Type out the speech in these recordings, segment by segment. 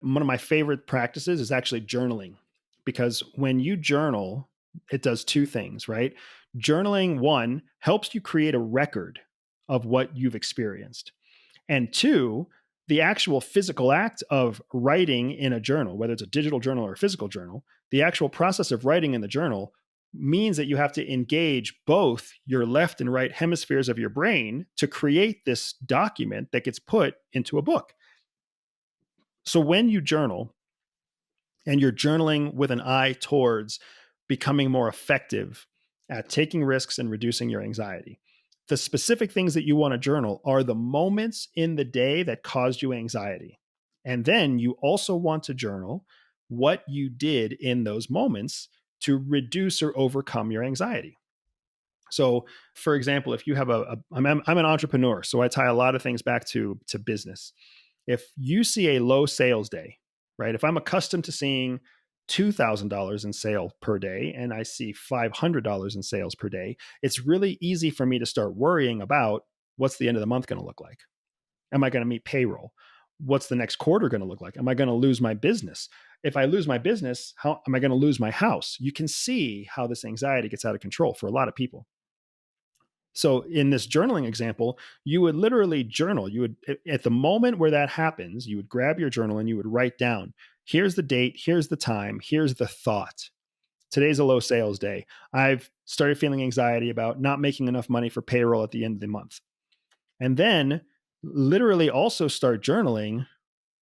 One of my favorite practices is actually journaling, because when you journal, it does two things, right? Journaling, one, helps you create a record of what you've experienced. And two, the actual physical act of writing in a journal, whether it's a digital journal or a physical journal, the actual process of writing in the journal means that you have to engage both your left and right hemispheres of your brain to create this document that gets put into a book. So when you journal, and you're journaling with an eye towards becoming more effective at taking risks and reducing your anxiety, the specific things that you want to journal are the moments in the day that caused you anxiety. And then you also want to journal what you did in those moments to reduce or overcome your anxiety. So, for example, if you have I'm an entrepreneur, so I tie a lot of things back to business. If you see a low sales day, right? If I'm accustomed to seeing $2,000 in sale per day and I see $500 in sales per day, it's really easy for me to start worrying about what's the end of the month going to look like? Am I going to meet payroll? What's the next quarter going to look like? Am I going to lose my business? If I lose my business, how am I going to lose my house? You can see how this anxiety gets out of control for a lot of people. So in this journaling example, you would literally journal. You would, at the moment where that happens, you would grab your journal and you would write down, here's the date, here's the time, here's the thought. Today's a low sales day. I've started feeling anxiety about not making enough money for payroll at the end of the month. And then literally also start journaling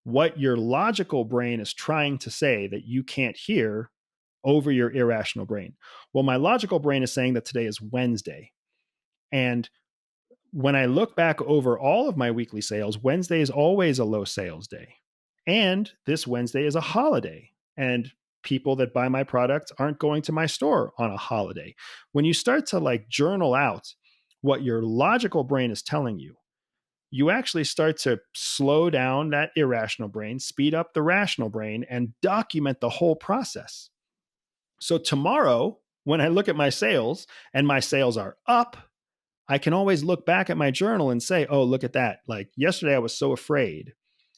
what your logical brain is trying to say that you can't hear over your irrational brain. Well, my logical brain is saying that today is Wednesday. And when I look back over all of my weekly sales, Wednesday is always a low sales day. And this Wednesday is a holiday. And people that buy my product aren't going to my store on a holiday. When you start to like journal out what your logical brain is telling you, you actually start to slow down that irrational brain, speed up the rational brain, and document the whole process. So tomorrow, when I look at my sales and my sales are up, I can always look back at my journal and say, oh, look at that. Like yesterday, I was so afraid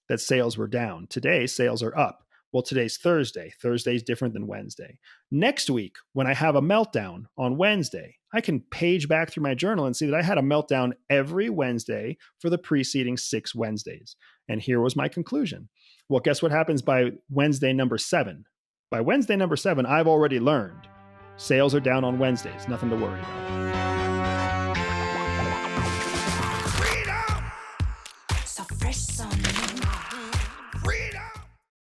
that sales were down. Today, sales are up. Well, today's Thursday. Thursday's different than Wednesday. Next week, when I have a meltdown on Wednesday, I can page back through my journal and see that I had a meltdown every Wednesday for the preceding 6 Wednesdays. And here was my conclusion. Well, guess what happens by Wednesday number 7? By Wednesday number 7, I've already learned sales are down on Wednesdays. Nothing to worry about.